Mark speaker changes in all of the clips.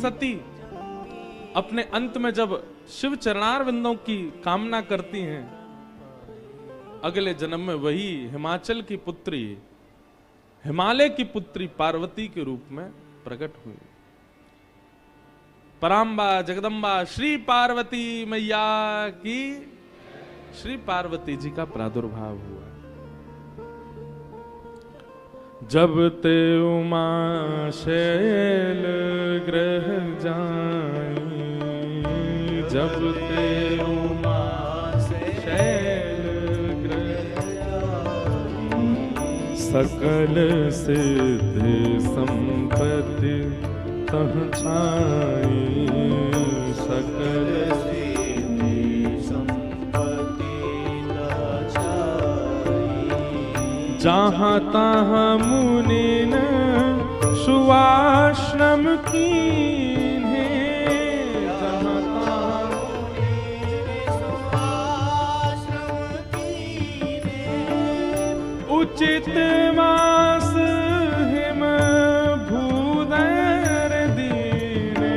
Speaker 1: सती अपने अंत में जब शिव चरणारविंदों की कामना करती हैं, अगले जन्म में वही हिमाचल की पुत्री, हिमालय की पुत्री पार्वती के रूप में प्रकट हुई। पराम्बा जगदम्बा श्री पार्वती मैया की, श्री पार्वती जी का प्रादुर्भाव हुआ। जब ते उमा शैल ग्रह जाई, जब ते उमा शैल ग्रह जाई, सकल सिद्धि संपत्ति तह छाई, सकल सिद्धि संपत्ति तह छाई। जहाँ तहाँ मुनि न सुवाश्रम कीन्हे, जहाँ तहाँ मुनि न सुवाश्रम कीन्हे, उचित वास हिम भूदर दीने,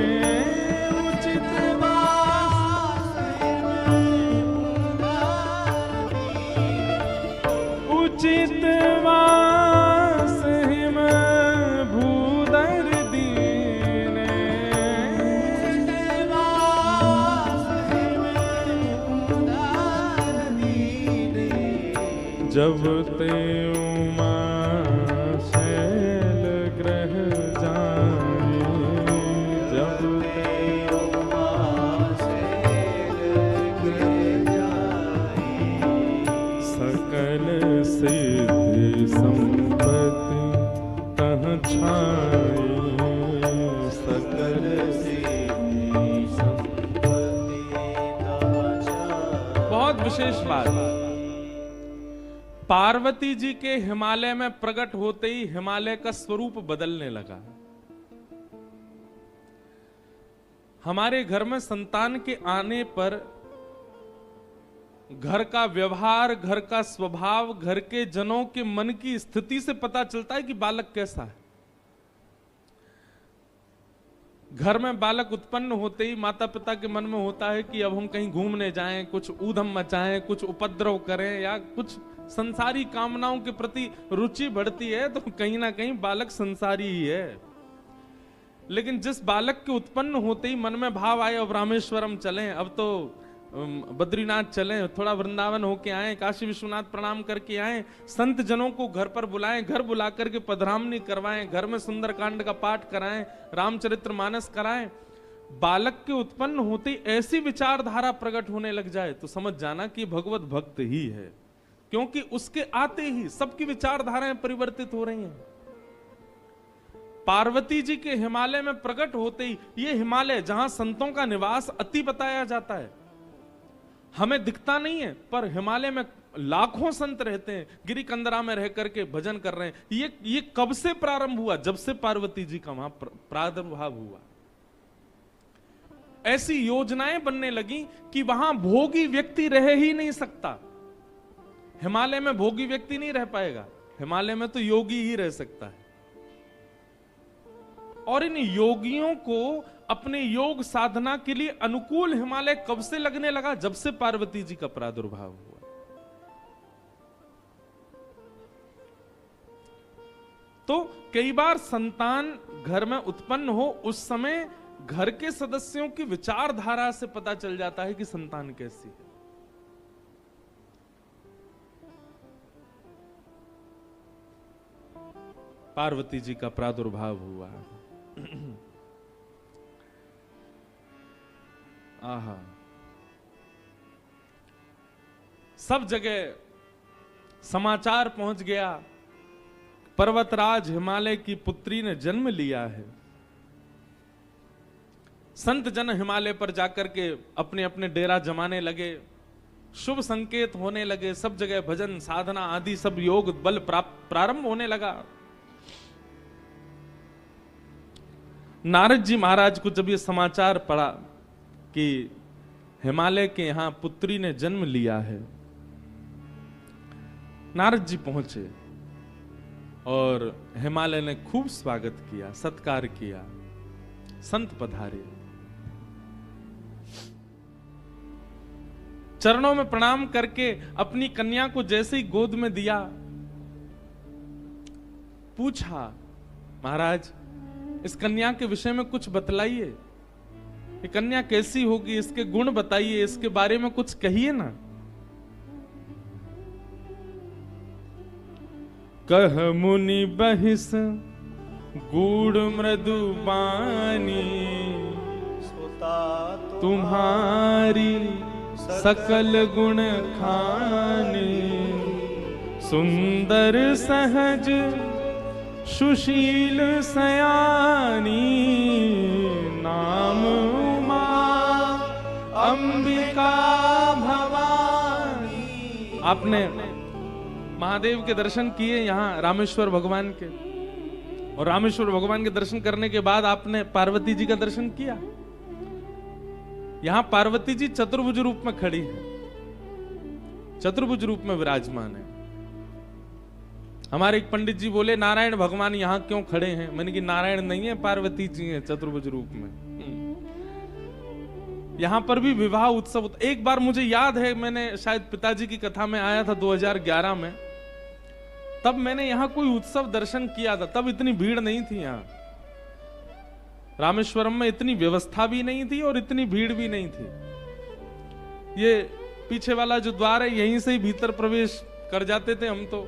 Speaker 1: उचित वास हिम भूदर दीने, उचित वास हिम भूदर दीने, उचित वास हिम भूदर दीने। जब ते उमा शैल ग्रह जाई, जब ते उमा शैल ग्रह जाई, सकल सिद्धि संपत्ति तह छाई, सकल सिद्धि संपत्ति तह छाई। बहुत विशेष बात, पार्वती जी के हिमालय में प्रकट होते ही हिमालय का स्वरूप बदलने लगा। हमारे घर में संतान के आने पर घर का व्यवहार, घर का स्वभाव, घर के जनों के मन की स्थिति से पता चलता है कि बालक कैसा है। घर में बालक उत्पन्न होते ही माता पिता के मन में होता है कि अब हम कहीं घूमने जाएं, कुछ ऊधम मचाएं, कुछ उपद्रव करें, या कुछ संसारी कामनाओं के प्रति रुचि बढ़ती है तो कहीं ना कहीं बालक संसारी ही है। लेकिन जिस बालक के उत्पन्न होते ही मन में भाव आए अब रामेश्वरम चलें, अब तो बद्रीनाथ चलें, थोड़ा वृंदावन होके आए, काशी विश्वनाथ प्रणाम करके आए, संत जनों को घर पर बुलाएं, घर बुला करके पधरामनी करवाएं, घर में सुंदरकांड का पाठ कराएं, रामचरितमानस कराएं, बालक के उत्पन्न होते ही ऐसी विचारधारा प्रकट होने लग जाए तो समझ जाना कि भगवत भक्त ही है, क्योंकि उसके आते ही सबकी विचारधाराएं परिवर्तित हो रही हैं। पार्वती जी के हिमालय में प्रकट होते ही, ये हिमालय जहां संतों का निवास अति बताया जाता है, हमें दिखता नहीं है पर हिमालय में लाखों संत रहते हैं, गिरी कंदरा में रह करके भजन कर रहे हैं। ये कब से प्रारंभ हुआ? जब से पार्वती जी का वहां प्रादुर्भाव हुआ। ऐसी योजनाएं बनने लगी कि वहां भोगी व्यक्ति रह ही नहीं सकता। हिमालय में भोगी व्यक्ति नहीं रह पाएगा, हिमालय में तो योगी ही रह सकता है। और इन योगियों को अपने योग साधना के लिए अनुकूल हिमालय कब से लगने लगा? जब से पार्वती जी का प्रादुर्भाव हुआ। तो कई बार संतान घर में उत्पन्न हो, उस समय घर के सदस्यों की विचारधारा से पता चल जाता है कि संतान कैसी है। पार्वती जी का प्रादुर्भाव हुआ। आहा, सब जगह समाचार पहुंच गया, पर्वतराज हिमालय की पुत्री ने जन्म लिया है। संत जन हिमालय पर जाकर के अपने अपने डेरा जमाने लगे, शुभ संकेत होने लगे, सब जगह भजन साधना आदि सब योग बल प्रारंभ होने लगा। नारद जी महाराज को जब ये समाचार पड़ा कि हिमालय के यहां पुत्री ने जन्म लिया है, नारद जी पहुंचे और हिमालय ने खूब स्वागत किया, सत्कार किया। संत पधारे। चरणों में प्रणाम करके अपनी कन्या को जैसे ही गोद में दिया, पूछा, महाराज इस कन्या के विषय में कुछ बतलाइए, ये कन्या कैसी होगी, इसके गुण बताइए, इसके बारे में कुछ कहिए ना। कह मुनि बहिस गूढ़ मृदु बानी, तुम्हारी सकल गुण खानी, सुंदर सहज सुशील सयानी, नाम उमा अंबिका भवानी। आपने महादेव के दर्शन किए यहाँ रामेश्वर भगवान के, और रामेश्वर भगवान के दर्शन करने के बाद आपने पार्वती जी का दर्शन किया। यहां पार्वती जी चतुर्भुज रूप में खड़ी है, चतुर्भुज रूप में विराजमान है। हमारे एक पंडित जी बोले नारायण भगवान यहां क्यों खड़े हैं? मैंने कि नारायण नहीं है, पार्वती जी हैं चतुर्भुज रूप में। यहां पर भी विवाह उत्सव। एक बार मुझे याद है, मैंने शायद पिताजी की कथा में आया था 2011 में, तब मैंने यहां कोई उत्सव दर्शन किया था। तब इतनी भीड़ नहीं थी यहां रामेश्वरम में, इतनी व्यवस्था भी नहीं थी और इतनी भीड़ भी नहीं थी। ये पीछे वाला जो द्वार है यहीं से ही भीतर प्रवेश कर जाते थे हम तो,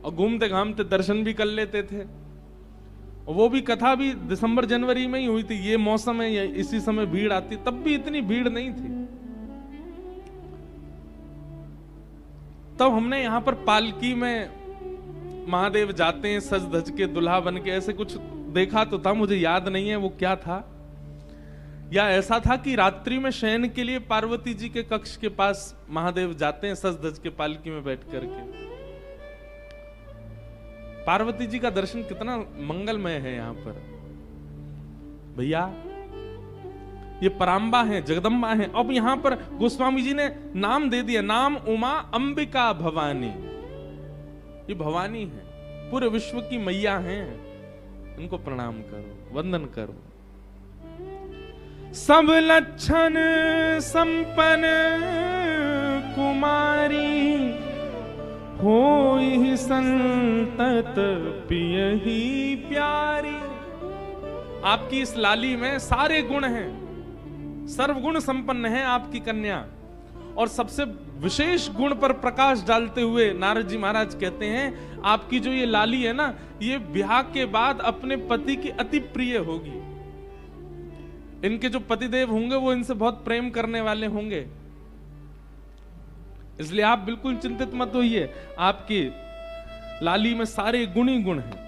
Speaker 1: और घूमते घामते दर्शन भी कर लेते थे। और वो भी कथा भी दिसंबर जनवरी में ही हुई थी। ये मौसम है, इसी समय भीड़ आती, तब भी इतनी भीड़ नहीं थी। तब हमने यहां पर पालकी में महादेव जाते हैं सज धज के दुल्हा बन के, ऐसे कुछ देखा तो था, मुझे याद नहीं है वो क्या था। या ऐसा था कि रात्रि में शयन के लिए पार्वती जी के कक्ष के पास महादेव जाते हैं सज धज के पालकी में बैठ करके। पार्वती जी का दर्शन कितना मंगलमय है यहां पर भैया। ये पराम्बा है, जगदम्बा है। अब यहां पर गोस्वामी जी ने नाम दे दिया, नाम उमा अंबिका भवानी। ये भवानी है, पूरे विश्व की मैया हैं, उनको प्रणाम करो, वंदन करो। सब लक्षण संपन्न कुमारी, होई संतत पियहि प्यारी। आपकी इस लाली में सारे गुण हैं, सर्वगुण संपन्न है आपकी कन्या। और सबसे विशेष गुण पर प्रकाश डालते हुए नारद जी महाराज कहते हैं, आपकी जो ये लाली है ना, ये ब्याह के बाद अपने पति की अति प्रिय होगी। इनके जो पतिदेव होंगे वो इनसे बहुत प्रेम करने वाले होंगे। इसलिए आप बिल्कुल चिंतित मत होइए, आपकी लाली में सारे गुण ही गुण हैं।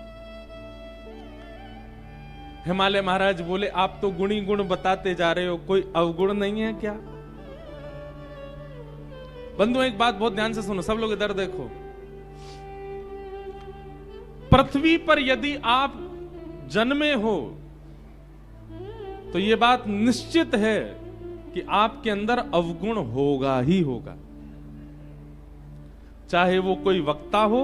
Speaker 1: हिमालय महाराज बोले, आप तो गुण ही गुण बताते जा रहे हो, कोई अवगुण नहीं है क्या? बंधु एक बात बहुत ध्यान से सुनो, सब लोग इधर देखो। पृथ्वी पर यदि आप जन्मे हो तो यह बात निश्चित है कि आपके अंदर अवगुण होगा ही होगा। चाहे वो कोई वक्ता हो,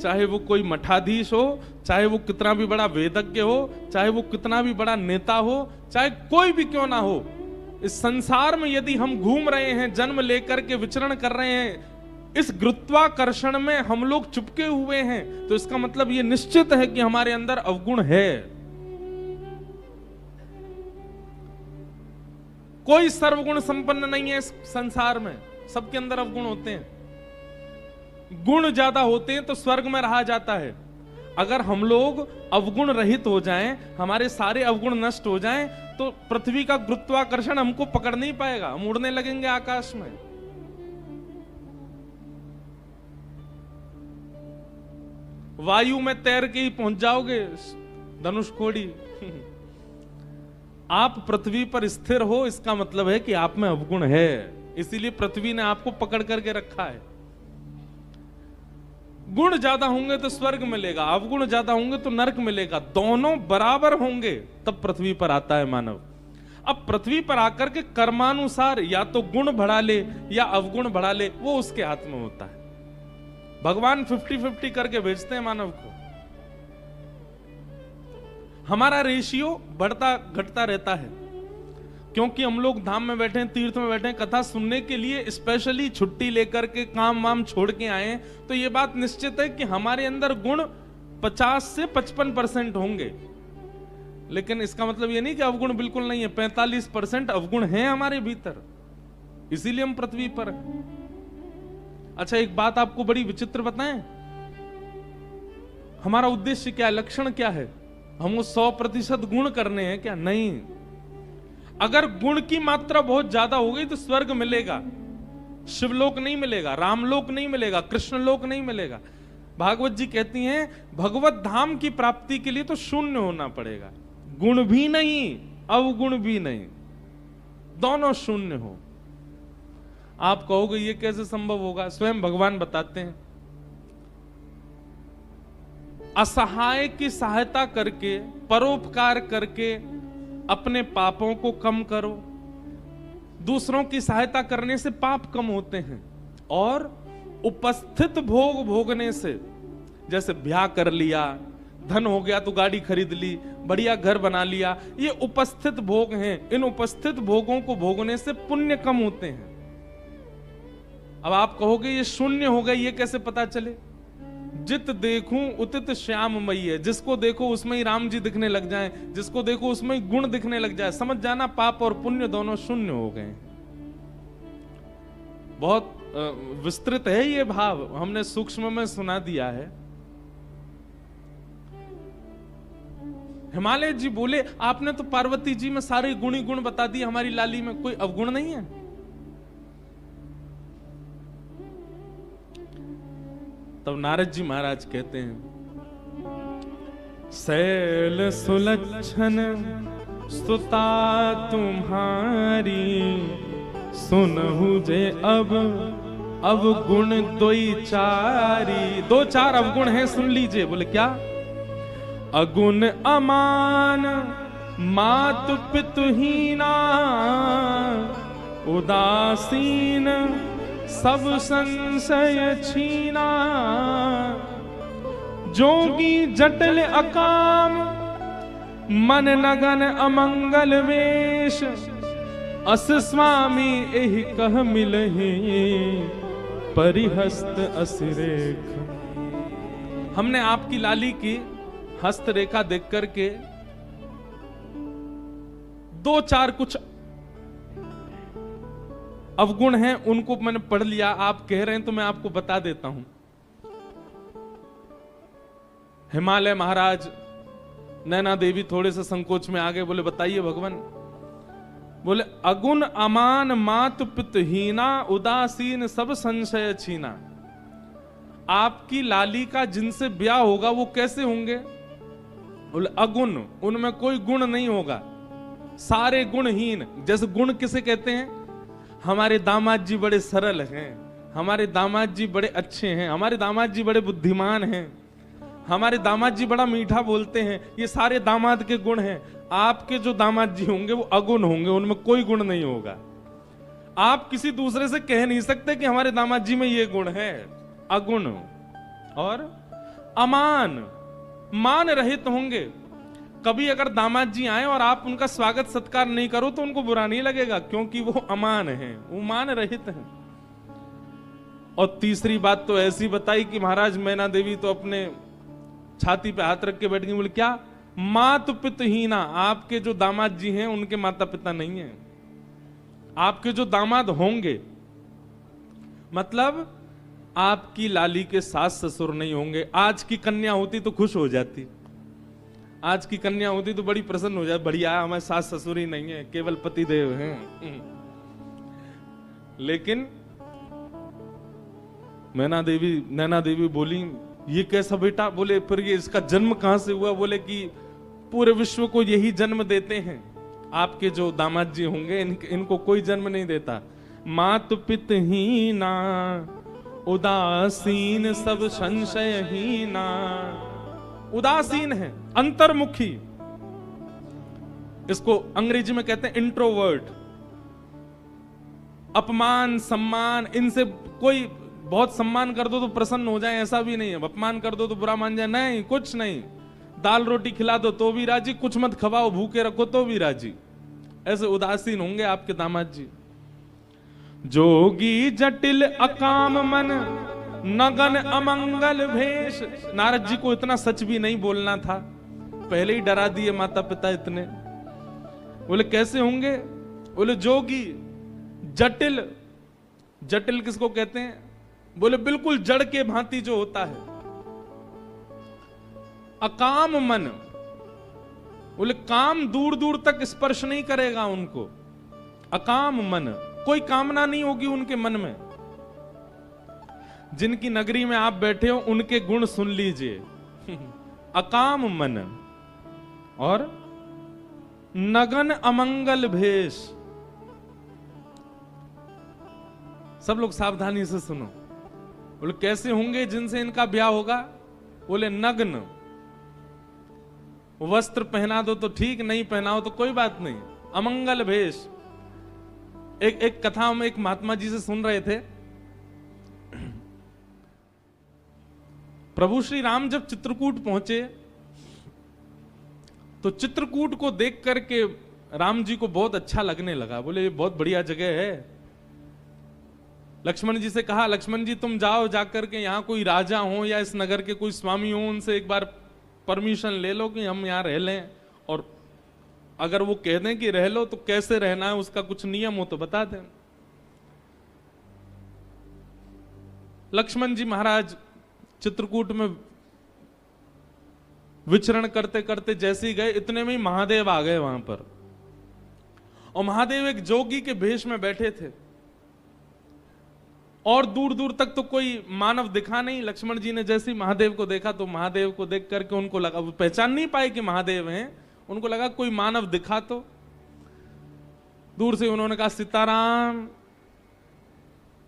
Speaker 1: चाहे वो कोई मठाधीश हो, चाहे वो कितना भी बड़ा वेदज्ञ हो, चाहे वो कितना भी बड़ा नेता हो, चाहे कोई भी क्यों ना हो, इस संसार में यदि हम घूम रहे हैं, जन्म लेकर के विचरण कर रहे हैं, इस गुरुत्वाकर्षण में हम लोग चिपके हुए हैं, तो इसका मतलब ये निश्चित है कि हमारे अंदर अवगुण है। कोई सर्वगुण संपन्न नहीं है इस संसार में, सबके अंदर अवगुण होते हैं। गुण ज्यादा होते हैं तो स्वर्ग में रहा जाता है। अगर हम लोग अवगुण रहित हो जाएं, हमारे सारे अवगुण नष्ट हो जाएं, तो पृथ्वी का गुरुत्वाकर्षण हमको पकड़ नहीं पाएगा, हम उड़ने लगेंगे आकाश में। वायु में तैर के ही पहुंच जाओगे धनुषकोडी। आप पृथ्वी पर स्थिर हो, इसका मतलब है कि आप में अवगुण है, इसीलिए पृथ्वी ने आपको पकड़ करके रखा है। गुण ज्यादा होंगे तो स्वर्ग मिलेगा, अवगुण ज्यादा होंगे तो नरक मिलेगा। दोनों बराबर होंगे तब पृथ्वी पर आता है मानव। अब पृथ्वी पर आकर के कर्मानुसार या तो गुण बढ़ा ले या अवगुण बढ़ा ले, वो उसके हाथ में होता है। भगवान 50-50 करके भेजते हैं मानव को। हमारा रेशियो बढ़ता घटता रहता है, क्योंकि हम लोग धाम में बैठे हैं, तीर्थ में बैठे हैं, कथा सुनने के लिए स्पेशली छुट्टी लेकर के काम वाम छोड़ के आए हैं। तो ये बात निश्चित है कि हमारे अंदर गुण 50 से 55% होंगे, लेकिन इसका मतलब ये नहीं कि अवगुण बिल्कुल नहीं है। 45% अवगुण है हमारे भीतर, इसीलिए हम पृथ्वी पर हैं। अच्छा, एक बात आपको बड़ी विचित्र बताएं, हमारा उद्देश्य क्या है, लक्षण क्या है? हम वो 100% गुण करने हैं क्या? नहीं। अगर गुण की मात्रा बहुत ज्यादा हो गई तो स्वर्ग मिलेगा, शिवलोक नहीं मिलेगा, रामलोक नहीं मिलेगा, कृष्णलोक नहीं मिलेगा। भागवत जी कहती हैं भगवत धाम की प्राप्ति के लिए तो शून्य होना पड़ेगा, गुण भी नहीं अवगुण भी नहीं, दोनों शून्य हो। आप कहोगे ये कैसे संभव होगा? स्वयं भगवान बताते हैं, असहाय की सहायता करके, परोपकार करके अपने पापों को कम करो। दूसरों की सहायता करने से पाप कम होते हैं, और उपस्थित भोग भोगने से, जैसे ब्याह कर लिया, धन हो गया तो गाड़ी खरीद ली, बढ़िया घर बना लिया, ये उपस्थित भोग हैं। इन उपस्थित भोगों को भोगने से पुण्य कम होते हैं। अब आप कहोगे ये शून्य हो गए, ये कैसे पता चले? जित देखूं उतित श्याममयी है, जिसको देखो उसमें ही राम जी दिखने लग जाएं, जिसको देखो उसमें ही गुण दिखने लग जाए, समझ जाना पाप और पुण्य दोनों शून्य हो गए। बहुत विस्तृत है ये भाव, हमने सूक्ष्म में सुना दिया है। हिमालय जी बोले आपने तो पार्वती जी में सारे गुणी गुण बता दिए, हमारी लाली में कोई अवगुण नहीं है। तब नारद जी महाराज कहते हैं, शैल सुलक्षण स्तुता तुम्हारी, सुनहु जे अब अवगुण दोई चारी। 2-4 अवगुण हैं, सुन लीजिए। बोले क्या? अगुण अमान मातु पितुहीना, उदासीन सब संशय छीना, जोगी जटल अकाम मन नगन अमंगल वेश, अस स्वामी एहि कह मिलहि परिहस्त असिरेख। हमने आपकी लाली की हस्त रेखा देख करके 2-4 कुछ अवगुण हैं, उनको मैंने पढ़ लिया। आप कह रहे हैं तो मैं आपको बता देता हूं। हिमालय महाराज, नैना देवी थोड़े से संकोच में आ गए, बोले बताइए भगवान। बोले अगुण अमान मात पितहीना, उदासीन सब संशय छीना। आपकी लाली का जिनसे ब्याह होगा वो कैसे होंगे? बोले अगुण, उनमें कोई गुण नहीं होगा, सारे गुणहीन। जैसे गुण किसे कहते हैं? हमारे दामाद जी बड़े सरल हैं, हमारे दामाद जी बड़े अच्छे हैं, हमारे दामाद जी बड़े बुद्धिमान हैं, हमारे दामाद जी बड़ा मीठा बोलते हैं, ये सारे दामाद के गुण हैं। आपके जो दामाद जी होंगे वो अगुण होंगे, उनमें कोई गुण नहीं होगा। आप किसी दूसरे से कह नहीं सकते कि हमारे दामाद जी में ये गुण है, अगुण। और अमान, मान रहित होंगे। कभी अगर दामाद जी आए और आप उनका स्वागत सत्कार नहीं करो तो उनको बुरा नहीं लगेगा, क्योंकि वो अमान हैं, वो मान रहित हैं। और तीसरी बात तो ऐसी बताई कि महाराज मैना देवी तो अपने छाती पे हाथ रख के बैठ गई। बोले क्या? मातु पितहीना, आपके जो दामाद जी हैं उनके माता पिता नहीं हैं, आपके जो दामाद होंगे, मतलब आपकी लाली के सास ससुर नहीं होंगे। आज की कन्या होती तो खुश हो जाती, आज की कन्या होती तो बड़ी प्रसन्न हो जाती, बढ़िया हमारे सास ससुर ही नहीं है, केवल पति देव हैं। लेकिन नैना देवी बोली ये कैसा बेटा? बोले फिर ये इसका जन्म कहां से हुआ? बोले कि पूरे विश्व को यही जन्म देते हैं, आपके जो दामाद जी होंगे इनको कोई जन्म नहीं देता। मातु पितहीना, उदासीन सब संशयहीना। उदासीन है, अंतर्मुखी, इसको अंग्रेजी में कहते हैं इंट्रोवर्ट। अपमान सम्मान इनसे कोई, बहुत सम्मान कर दो तो प्रसन्न हो जाए ऐसा भी नहीं है, अपमान कर दो तो बुरा मान जाए, नहीं, कुछ नहीं। दाल रोटी खिला दो तो भी राजी, कुछ मत खवाओ भूखे रखो तो भी राजी। ऐसे उदासीन होंगे आपके दामाद जी। जोगी जटिल अकाम मन, नगन अमंगल भेष। नारद जी को इतना सच भी नहीं बोलना था, पहले ही डरा दिए माता पिता इतने। बोले कैसे होंगे? बोले जोगी जटिल। जटिल किसको कहते हैं? बोले बिल्कुल जड़ के भांति जो होता है। अकाम मन, बोले काम दूर दूर तक स्पर्श नहीं करेगा उनको। अकाम मन, कोई कामना नहीं होगी उनके मन में। जिनकी नगरी में आप बैठे हो उनके गुण सुन लीजिए। अकाम मन और नगन अमंगल भेष। सब लोग सावधानी से सुनो। बोले कैसे होंगे जिनसे इनका ब्याह होगा? बोले नग्न। वस्त्र पहना दो तो ठीक, नहीं पहनाओ तो कोई बात नहीं। अमंगल भेष। एक कथा हम एक महात्मा जी से सुन रहे थे। प्रभु श्री राम जब चित्रकूट पहुंचे तो चित्रकूट को देख करके राम जी को बहुत अच्छा लगने लगा। बोले ये बहुत बढ़िया जगह है। लक्ष्मण जी से कहा, लक्ष्मण जी तुम जाओ, जाकर के यहाँ कोई राजा हो या इस नगर के कोई स्वामी हो, उनसे एक बार परमिशन ले लो कि हम यहाँ रह लें, और अगर वो कह दें कि रह लो तो कैसे रहना है उसका कुछ नियम हो तो बता दें। लक्ष्मण जी महाराज चित्रकूट में विचरण करते करते जैसे ही गए, इतने में ही महादेव आ गए वहां पर। और महादेव एक जोगी के भेष में बैठे थे और दूर दूर तक तो कोई मानव दिखा नहीं। लक्ष्मण जी ने जैसे ही महादेव को देखा तो महादेव को देख करके उनको लगा, वो पहचान नहीं पाए कि महादेव हैं, उनको लगा कोई मानव दिखा तो। दूर से उन्होंने कहा, सीताराम,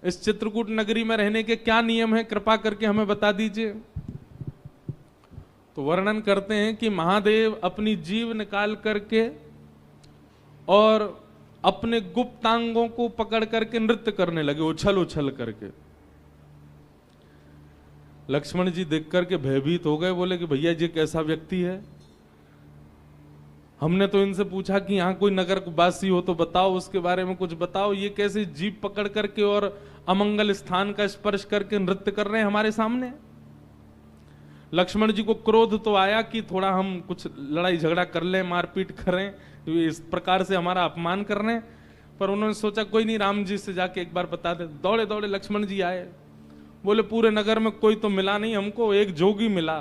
Speaker 1: इस चित्रकूट नगरी में रहने के क्या नियम है, कृपा करके हमें बता दीजिए। तो वर्णन करते हैं कि महादेव अपनी जीभ निकाल करके और अपने गुप्तांगों को पकड़ करके नृत्य करने लगे, उछल उछल करके। लक्ष्मण जी देख करके भयभीत हो गए। बोले कि भैया जी कैसा व्यक्ति है? हमने तो इनसे पूछा कि यहाँ कोई नगर वासी हो तो बताओ, उसके बारे में कुछ बताओ। ये कैसे जीभ पकड़ करके और अमंगल स्थान का स्पर्श करके नृत्य कर रहे हैं हमारे सामने? लक्ष्मण जी को क्रोध तो आया कि थोड़ा हम कुछ लड़ाई झगड़ा कर लें, मारपीट करें, इस प्रकार से हमारा अपमान कर रहे हैं। पर उन्होंने सोचा कोई नहीं, राम जी से जाके एक बार बता दे। दौड़े दौड़े लक्ष्मण जी आए। बोले पूरे नगर में कोई तो मिला नहीं हमको, एक जोगी मिला।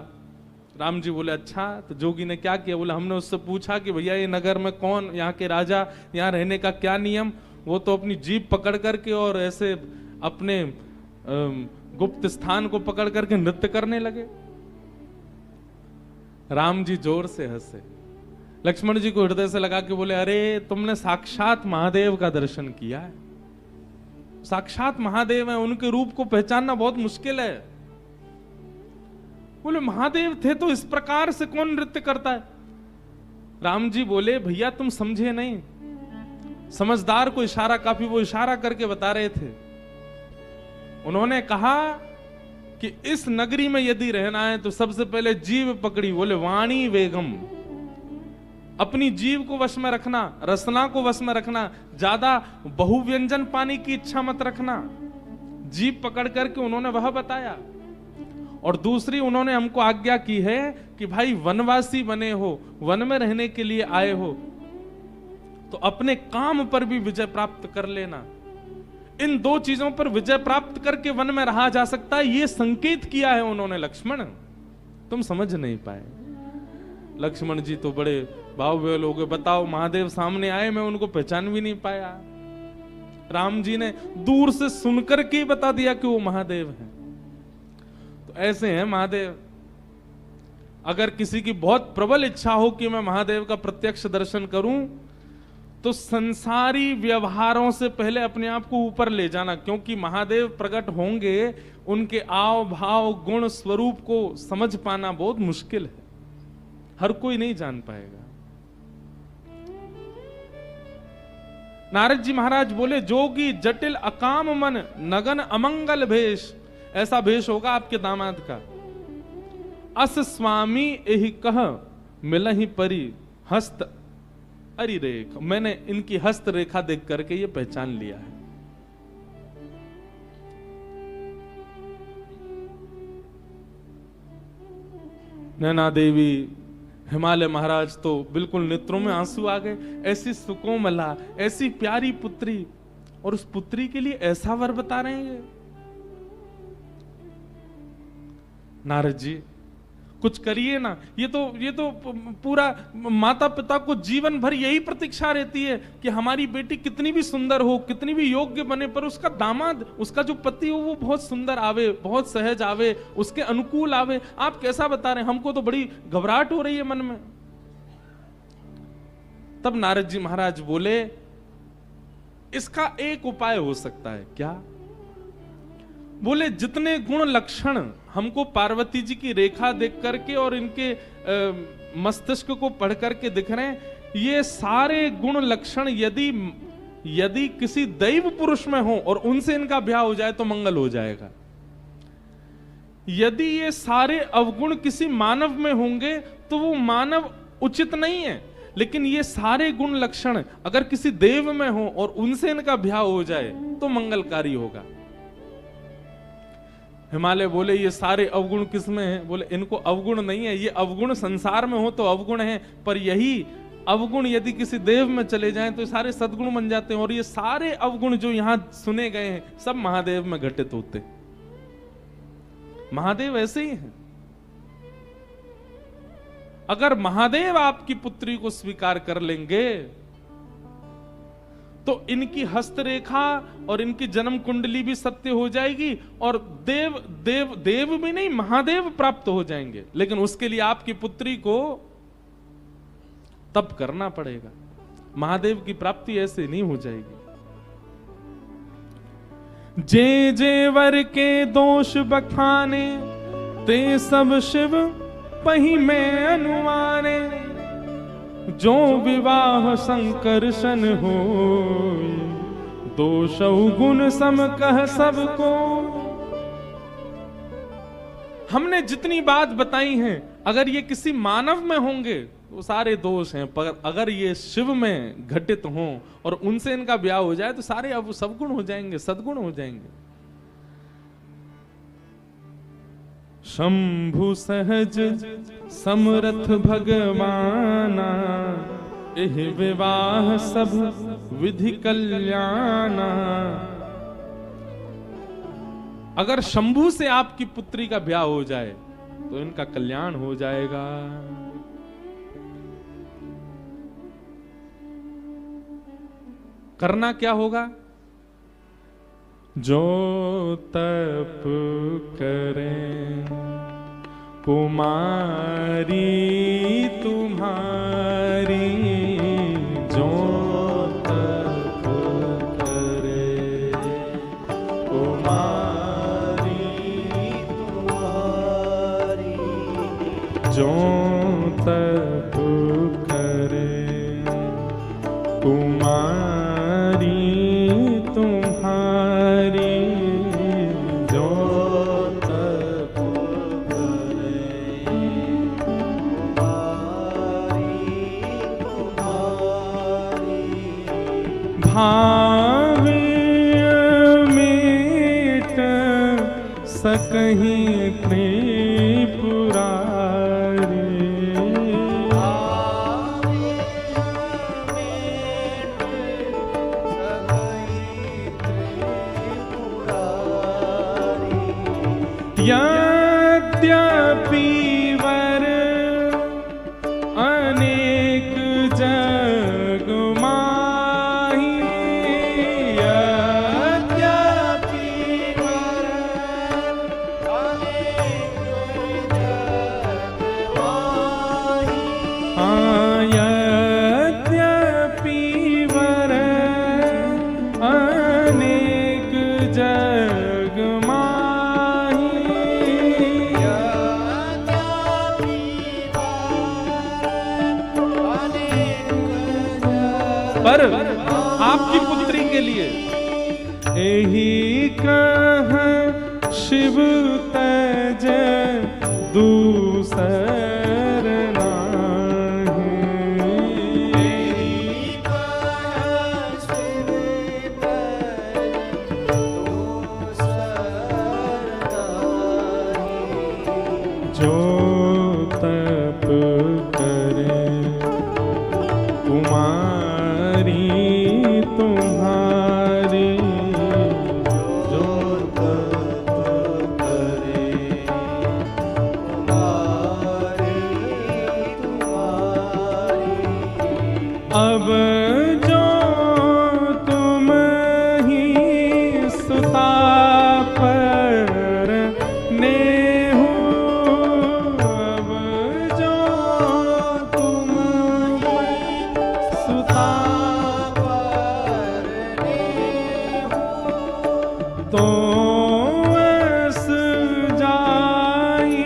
Speaker 1: राम जी बोले अच्छा, तो जोगी ने क्या किया? बोले हमने उससे पूछा कि भैया ये नगर में कौन, यहाँ के राजा, यहाँ रहने का क्या नियम? वो तो अपनी जीभ पकड़ करके और ऐसे अपने गुप्त स्थान को पकड़ करके नृत्य करने लगे। राम जी जोर से हंसे। लक्ष्मण जी को हृदय से लगा के बोले, अरे तुमने साक्षात महादेव का दर्शन किया है। साक्षात महादेव है, उनके रूप को पहचानना बहुत मुश्किल है। बोले महादेव थे तो इस प्रकार से कौन नृत्य करता है? राम जी बोले, भैया तुम समझे नहीं, समझदार को इशारा काफी। वो इशारा करके बता रहे थे। उन्होंने कहा कि इस नगरी में यदि रहना है तो सबसे पहले जीभ पकड़ी। बोले वाणी वेगम, अपनी जीभ को वश में रखना, रसना को वश में रखना, ज्यादा बहुव्यंजन पाने की इच्छा मत रखना। जीभ पकड़ करके उन्होंने वह बताया। और दूसरी उन्होंने हमको आज्ञा की है कि भाई वनवासी बने हो, वन में रहने के लिए आए हो, तो अपने काम पर भी विजय प्राप्त कर लेना। इन दो चीजों पर विजय प्राप्त करके वन में रहा जा सकता है, ये संकेत किया है उन्होंने। लक्ष्मण तुम समझ नहीं पाए। लक्ष्मण जी तो बड़े भाव विह्वल हो गए। बताओ महादेव सामने आए, मैं उनको पहचान भी नहीं पाया। राम जी ने दूर से सुनकर के बता दिया कि वो महादेव हैं। तो ऐसे हैं महादेव। अगर किसी की बहुत प्रबल इच्छा हो कि मैं महादेव का प्रत्यक्ष दर्शन करूं, तो संसारी व्यवहारों से पहले अपने आप को ऊपर ले जाना, क्योंकि महादेव प्रकट होंगे, उनके आव भाव गुण स्वरूप को समझ पाना बहुत मुश्किल है, हर कोई नहीं जान पाएगा। नारद जी महाराज बोले, जोगी जटिल अकाम मन, नगन अमंगल भेष। ऐसा भेष होगा आपके दामाद का। अस स्वामी एहि कह मिलहि परी हस्त अरि रेख। मैंने इनकी हस्त रेखा देख करके ये पहचान लिया है। नैना देवी, हिमालय महाराज तो बिल्कुल नेत्रों में आंसू आ गए। ऐसी सुकोमला, ऐसी प्यारी पुत्री, और उस पुत्री के लिए ऐसा वर बता रहे हैं। नारद जी कुछ करिए ना। ये तो पूरा माता पिता को जीवन भर यही प्रतीक्षा रहती है कि हमारी बेटी कितनी भी सुंदर हो, कितनी भी योग्य बने, पर उसका दामाद, उसका जो पति हो वो बहुत सुंदर आवे, बहुत सहज आवे, उसके अनुकूल आवे। आप कैसा बता रहे हैं? हमको तो बड़ी घबराहट हो रही है मन में। तब नारद जी महाराज बोले, इसका एक उपाय हो सकता है। क्या? बोले, जितने गुण लक्षण हमको पार्वती जी की रेखा देख करके और इनके मस्तिष्क को पढ़ करके दिख रहे हैं, ये सारे गुण लक्षण यदि किसी दैव पुरुष में हो और उनसे इनका ब्याह हो जाए तो मंगल हो जाएगा। यदि ये सारे अवगुण किसी मानव में होंगे तो वो मानव उचित नहीं है, लेकिन ये सारे गुण लक्षण अगर किसी देव में हो और उनसे इनका ब्याह हो जाए तो मंगलकारी होगा। हिमालय बोले, ये सारे अवगुण किसमें हैं? बोले, इनको अवगुण नहीं है, ये अवगुण संसार में हो तो अवगुण है, पर यही अवगुण यदि किसी देव में चले जाएं तो सारे सद्गुण बन जाते हैं। और ये सारे अवगुण जो यहां सुने गए हैं सब महादेव में घटित होते। महादेव ऐसे ही हैं। अगर महादेव आपकी पुत्री को स्वीकार कर लेंगे तो इनकी हस्तरेखा और इनकी जन्म कुंडली भी सत्य हो जाएगी, और देव भी नहीं, महादेव प्राप्त हो जाएंगे। लेकिन उसके लिए आपकी पुत्री को तप करना पड़ेगा। महादेव की प्राप्ति ऐसे नहीं हो जाएगी। जे जे वर के दोष बखाने, ते सब शिव पही में अनुमाने। जो विवाह संकर्षण हो, दोष गुण सम कह सबको। हमने जितनी बात बताई है, अगर ये किसी मानव में होंगे तो सारे दोष हैं, पर अगर ये शिव में घटित हों और उनसे इनका ब्याह हो जाए तो सारे अब सद्गुण हो जाएंगे, सद्गुण हो जाएंगे। शंभु सहज समरथ भगवाना, एह विवाह सब विधि कल्याणा। अगर शंभु से आपकी पुत्री का ब्याह हो जाए तो इनका कल्याण हो जाएगा। करना क्या होगा? जो तप करें कुमारी तुम्हारी, जो तप करे कुमारी तुम्हारी, जो तप करे कुमारी तुम्हारी, जो तप करे तुम्हारी। भावे मीट सकहीं त्रिपुरारी, यद्यपि वर अनेक जग माही, यद्यपि वर अनेक जग माही, यद्यपि वर अनेक जग पर आपकी पुत्री के लिए यही कह शिव तज दूसरा जो तप करे कुमारी तुम्हारी, जो तप करे कुमारी तुम्हारी। अब जो तुम ही सुता पर नेहु, अब जो तुम ही सुता पर नेहु, तो ऐस जाई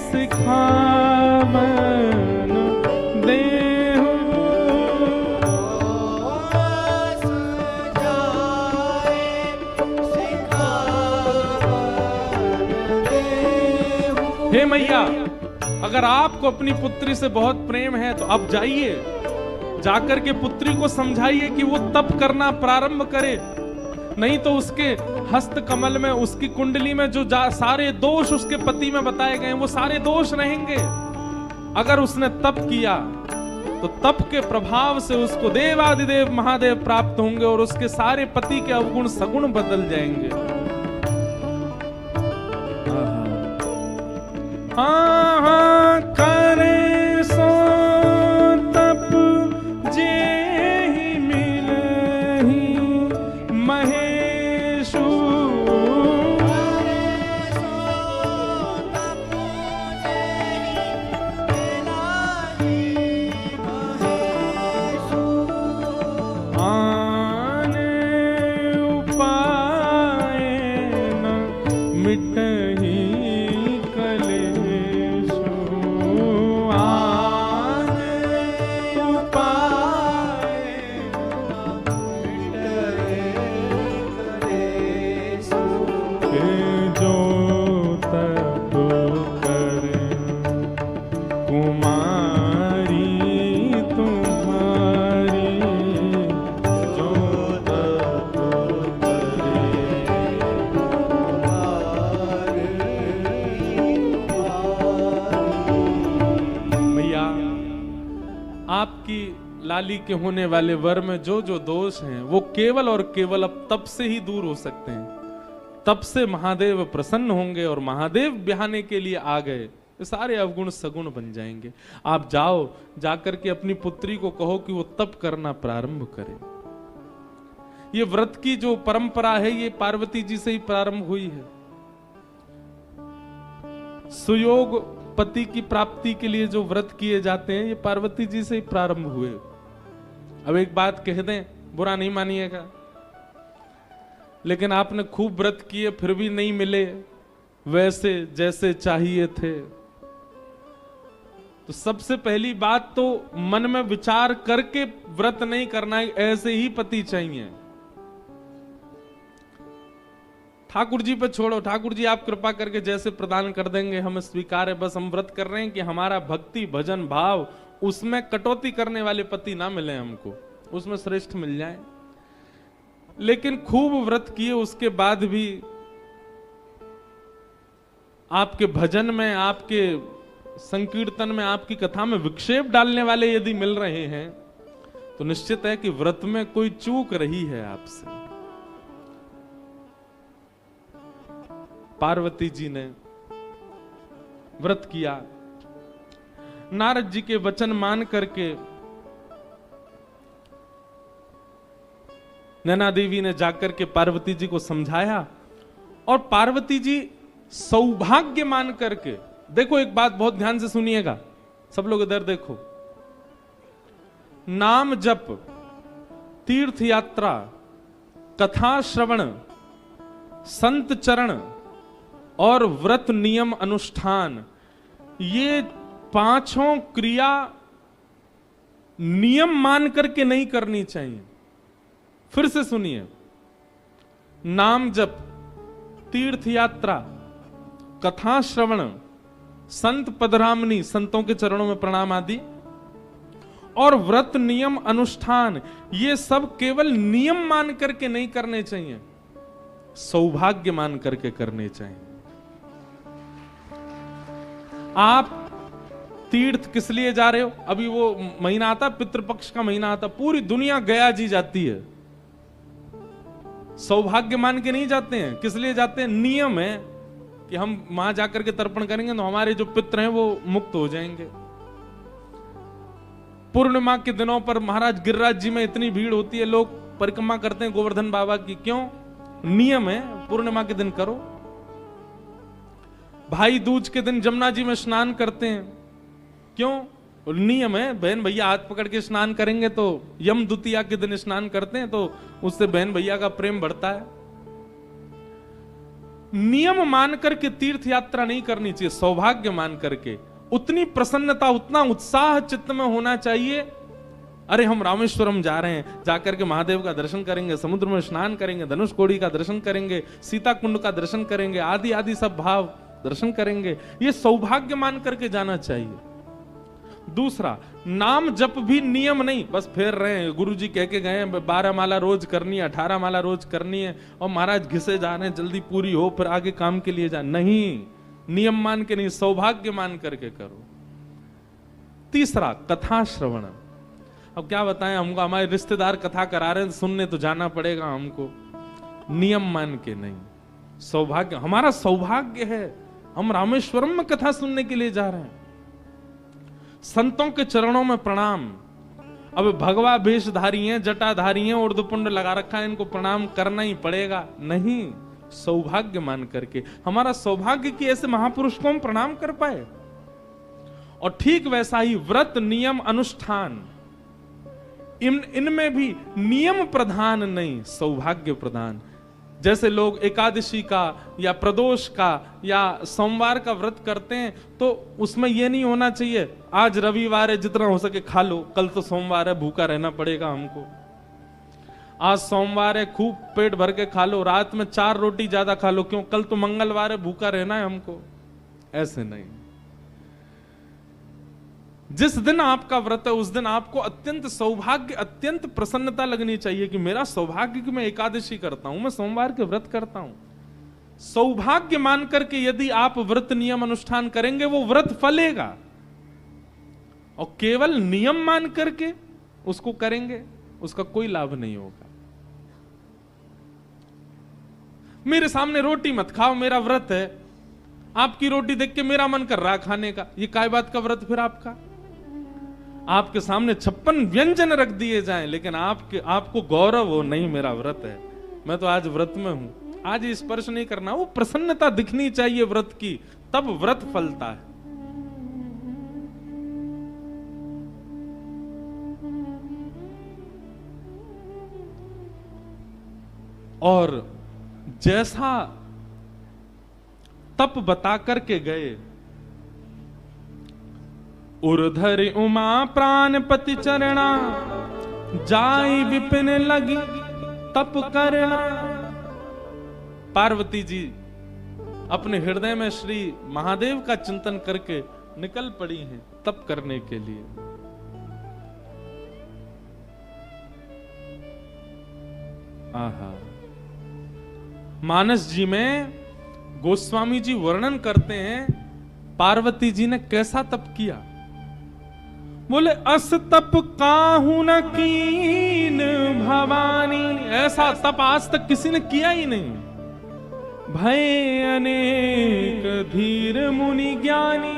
Speaker 1: सिखावन देहु, हे मैया, अगर आपको अपनी पुत्री से बहुत प्रेम है तो आप जाइए, जाकर के पुत्री को समझाइए कि वो तप करना प्रारंभ करे, नहीं तो उसके हस्त कमल में, उसकी कुंडली में जो सारे दोष उसके पति में बताए गए वो सारे दोष रहेंगे। अगर उसने तप किया तो तप के प्रभाव से उसको देवादिदेव महादेव प्राप्त होंगे और उसके सारे पति के अवगुण सगुण बदल जाएंगे। हाँ हाँ करे सो तप जेहि मिलहि महेशु, आने उपाय न मिटहि आपकी लाली के होने वाले वर में जो जो दोष हैं वो केवल और केवल अब तप से ही दूर हो सकते हैं। तप से महादेव प्रसन्न होंगे और महादेव ब्याहने के लिए आ गए, सारे अवगुण सगुण बन जाएंगे। आप जाओ, जाकर के अपनी पुत्री को कहो कि वो तप करना प्रारंभ करे। ये व्रत की जो परंपरा है ये पार्वती जी से ही प्रारंभ हुई है। सुयोग पति की प्राप्ति के लिए जो व्रत किए जाते हैं ये पार्वती जी से ही प्रारंभ हुए। अब एक बात कह दें, बुरा नहीं मानिएगा, लेकिन आपने खूब व्रत किए फिर भी नहीं मिले वैसे जैसे चाहिए थे, तो सबसे पहली बात तो मन में विचार करके व्रत नहीं करना है, ऐसे ही पति चाहिए। ठाकुर जी पे छोड़ो, ठाकुर जी आप कृपा करके जैसे प्रदान कर देंगे हमें स्वीकार है। बस हम व्रत कर रहे हैं कि हमारा भक्ति भजन भाव उसमें कटौती करने वाले पति ना मिले हमको, उसमें श्रेष्ठ मिल जाए। लेकिन खूब व्रत किए उसके बाद भी आपके भजन में, आपके संकीर्तन में, आपकी कथा में विक्षेप डालने वाले यदि मिल रहे हैं तो निश्चित है कि व्रत में कोई चूक रही है आपसे। पार्वती जी ने व्रत किया, नारद जी के वचन मान करके नैना देवी ने जाकर के पार्वती जी को समझाया और पार्वती जी सौभाग्य मान करके, देखो एक बात बहुत ध्यान से सुनिएगा सब लोग, इधर देखो, नाम जप, तीर्थ यात्रा, कथा श्रवण, संत चरण और व्रत नियम अनुष्ठान, ये पांचों क्रिया नियम मान करके नहीं करनी चाहिए। फिर से सुनिए, नाम जप, तीर्थ यात्रा, कथा श्रवण, संत पदरामनी, संतों के चरणों में प्रणाम आदि, और व्रत नियम अनुष्ठान, ये सब केवल नियम मान करके नहीं करने चाहिए, सौभाग्य मान करके करने चाहिए। आप तीर्थ किस लिए जा रहे हो? अभी वो महीना आता, पितृपक्ष का महीना आता, पूरी दुनिया गया जी जाती है, सौभाग्य मान के नहीं जाते हैं। किस लिए जाते हैं? नियम है कि हम वहां जाकर के तर्पण करेंगे तो हमारे जो पितृ हैं वो मुक्त हो जाएंगे। पूर्णिमा के दिनों पर महाराज गिरिराज जी में इतनी भीड़ होती है, लोग परिक्रमा करते हैं गोवर्धन बाबा की, क्यों? नियम है, पूर्णिमा के दिन करो। भाई दूज के दिन जमुना जी में स्नान करते हैं, क्यों? नियम है, बहन भैया हाथ पकड़ के स्नान करेंगे तो यम द्वितीया के दिन स्नान करते हैं तो उससे बहन भैया का प्रेम बढ़ता है। नियम मान करके तीर्थ यात्रा नहीं करनी चाहिए, सौभाग्य मान करके। उतनी प्रसन्नता, उतना उत्साह चित्त में होना चाहिए, अरे हम रामेश्वरम जा रहे हैं, जाकर के महादेव का दर्शन करेंगे, समुद्र में स्नान करेंगे, धनुष कोड़ी का दर्शन करेंगे, सीता कुंड का दर्शन करेंगे, आदि आदि सब भाव दर्शन करेंगे, ये सौभाग्य मान करके जाना चाहिए। दूसरा, नाम जप भी नियम नहीं, बस फेर रहे हैं, गुरुजी कह के गए 12 माला रोज करनी है, 18 माला रोज करनी है, और महाराज घिसे जा रहे हैं, जल्दी पूरी हो फिर आगे काम के लिए जा, नहीं, नियम मान के नहीं, सौभाग्य मान करके करो। तीसरा, कथा श्रवण। अब क्या बताएं, हमको हमारे रिश्तेदार कथा करा रहे हैं, सुनने तो जाना पड़ेगा हमको, नियम मान के नहीं, सौभाग्य, हमारा सौभाग्य है, हम रामेश्वरम में कथा सुनने के लिए जा रहे हैं। संतों के चरणों में प्रणाम। अब भगवा वेशधारी हैं, जटाधारी हैं, उर्दपुंड लगा रखा है, इनको प्रणाम करना ही पड़ेगा, नहीं, सौभाग्य मान करके। हमारा सौभाग्य कि ऐसे महापुरुष को हम प्रणाम कर पाए। और ठीक वैसा ही व्रत नियम अनुष्ठान, इनमें भी नियम प्रधान नहीं, सौभाग्य प्रधान। जैसे लोग एकादशी का या प्रदोष का या सोमवार का व्रत करते हैं, तो उसमें यह नहीं होना चाहिए आज रविवार है जितना हो सके खा लो, कल तो सोमवार है भूखा रहना पड़ेगा हमको, आज सोमवार है खूब पेट भर के खा लो, रात में 4 रोटी ज्यादा खा लो, क्यों? कल तो मंगलवार है भूखा रहना है हमको। ऐसे नहीं, जिस दिन आपका व्रत है उस दिन आपको अत्यंत सौभाग्य, अत्यंत प्रसन्नता लगनी चाहिए कि मेरा सौभाग्य कि मैं एकादशी करता हूं, मैं सोमवार के व्रत करता हूं। सौभाग्य मान करके यदि आप व्रत नियम अनुष्ठान करेंगे वो व्रत फलेगा, और केवल नियम मान करके उसको करेंगे उसका कोई लाभ नहीं होगा। मेरे सामने रोटी मत खाओ, मेरा व्रत है, आपकी रोटी देख के मेरा मन कर रहा खाने का, ये काय बात का व्रत फिर आपका? आपके सामने 56 व्यंजन रख दिए जाएं, लेकिन आपको गौरव हो, नहीं मेरा व्रत है, मैं तो आज व्रत में हूं, आज स्पर्श नहीं करना, वो प्रसन्नता दिखनी चाहिए व्रत की, तब व्रत फलता है। और जैसा तप बता करके गए, उर्धरि उमा प्राणपति चरणा, जाई विपिन लगी तप करना। पार्वती जी अपने हृदय में श्री महादेव का चिंतन करके निकल पड़ी हैं तप करने के लिए। आहा, मानस जी में गोस्वामी जी वर्णन करते हैं पार्वती जी ने कैसा तप किया। बोले अस तप काहू न कीन भवानी, ऐसा तप आज तक किसी ने किया ही नहीं। भय अनेक धीर मुनि ज्ञानी,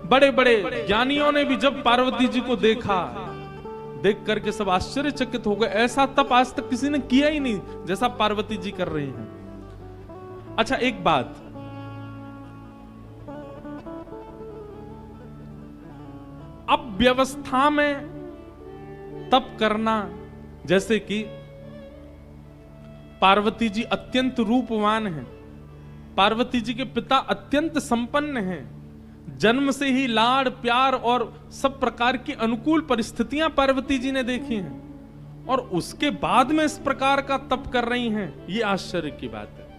Speaker 1: बड़े बड़े ज्ञानियों ने भी जब पार्वती जी को देखा, देख करके सब आश्चर्यचकित हो गए, ऐसा तप आज तक किसी ने किया ही नहीं जैसा पार्वती जी कर रही हैं। अच्छा एक बात, अब व्यवस्था में तप करना, जैसे कि पार्वती जी अत्यंत रूपवान हैं, पार्वती जी के पिता अत्यंत संपन्न हैं, जन्म से ही लाड़ प्यार और सब प्रकार की अनुकूल परिस्थितियां पार्वती जी ने देखी हैं, और उसके बाद में इस प्रकार का तप कर रही हैं, ये आश्चर्य की बात है।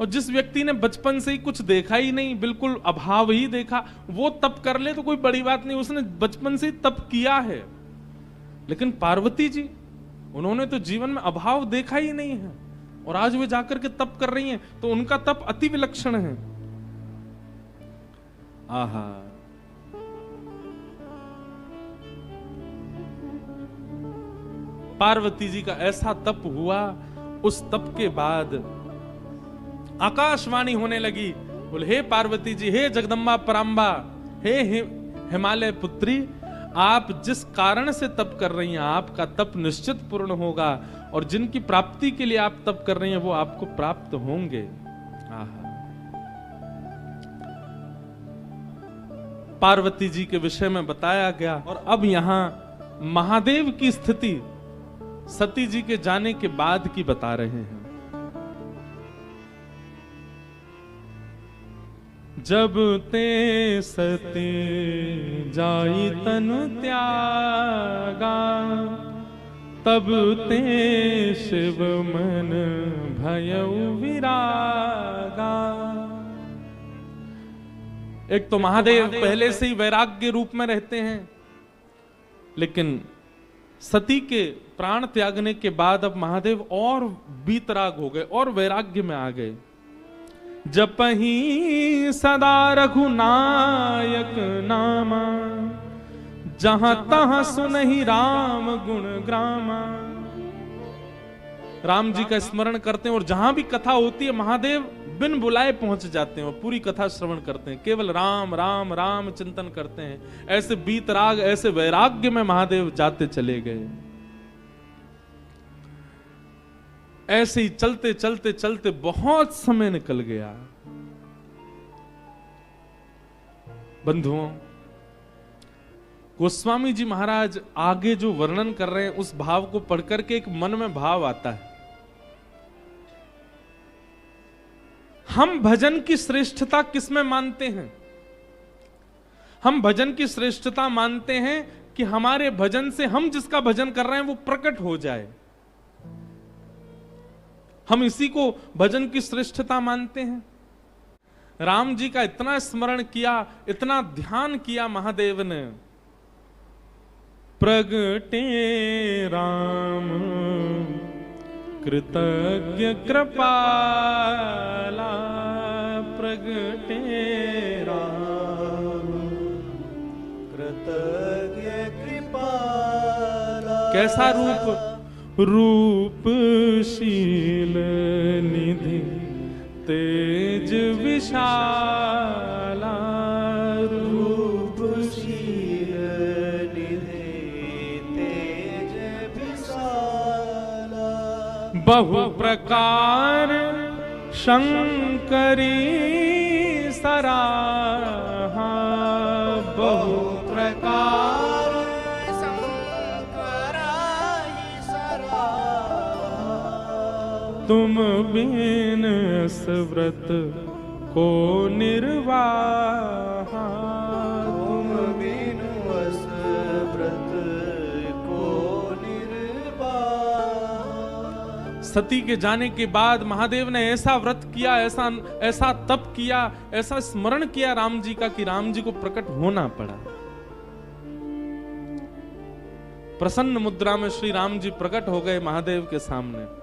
Speaker 1: और जिस व्यक्ति ने बचपन से ही कुछ देखा ही नहीं, बिल्कुल अभाव ही देखा, वो तप कर ले तो कोई बड़ी बात नहीं, उसने बचपन से ही तप किया है। लेकिन पार्वती जी, उन्होंने तो जीवन में अभाव देखा ही नहीं है और आज वे जाकर के तप कर रही हैं, तो उनका तप अति विलक्षण है। आहा, पार्वती जी का ऐसा तप हुआ, उस तप के बाद आकाशवाणी होने लगी, बोले हे पार्वती जी, हे जगदम्बा पराम्बा, हे हिमालय पुत्री, आप जिस कारण से तप कर रही हैं, आपका तप निश्चित पूर्ण होगा और जिनकी प्राप्ति के लिए आप तप कर रही हैं वो आपको प्राप्त होंगे। आहा, पार्वती जी के विषय में बताया गया। और अब यहां महादेव की स्थिति सती जी के जाने के बाद की बता रहे हैं। जब ते सती जाई तनु त्यागा, तब ते शिव मन भयउ विरागा। एक तो महादेव पहले से ही वैराग्य रूप में रहते हैं, लेकिन सती के प्राण त्यागने के बाद अब महादेव और बीतराग हो गए और वैराग्य में आ गए। जपहि सदा रघुनायक नामा, जहां तहां सुनहि राम गुण ग्रामा। राम जी का स्मरण करते हैं और जहां भी कथा होती है महादेव बिन बुलाए पहुंच जाते हैं और पूरी कथा श्रवण करते हैं, केवल राम राम राम चिंतन करते हैं। ऐसे बीतराग, ऐसे वैराग्य में महादेव जाते चले गए। ऐसे ही चलते चलते चलते बहुत समय निकल गया। बंधुओं, गोस्वामी जी महाराज आगे जो वर्णन कर रहे हैं उस भाव को पढ़कर के एक मन में भाव आता है। हम भजन की श्रेष्ठता किसमें मानते हैं? हम भजन की श्रेष्ठता मानते हैं कि हमारे भजन से हम जिसका भजन कर रहे हैं वो प्रकट हो जाए। हम इसी को भजन की श्रेष्ठता मानते हैं। राम जी का इतना स्मरण किया, इतना ध्यान किया महादेव ने। प्रगटे राम कृतज्ञ कृपाला, प्रगटे राम कृतज्ञ कृपाला। कैसा रूप? रूपशील निधि तेज विशाला, रूपशील निधि तेज विशाला। बहु प्रकार शंकरी सराहा, बहु प्रकार तुम बिन व्रत को निर्वाह, तुम बिन व्रत को निर्वाह। सती के जाने के बाद महादेव ने ऐसा व्रत किया, ऐसा तप किया, ऐसा स्मरण किया राम जी का कि राम जी को प्रकट होना पड़ा। प्रसन्न मुद्रा में श्री राम जी प्रकट हो गए महादेव के सामने।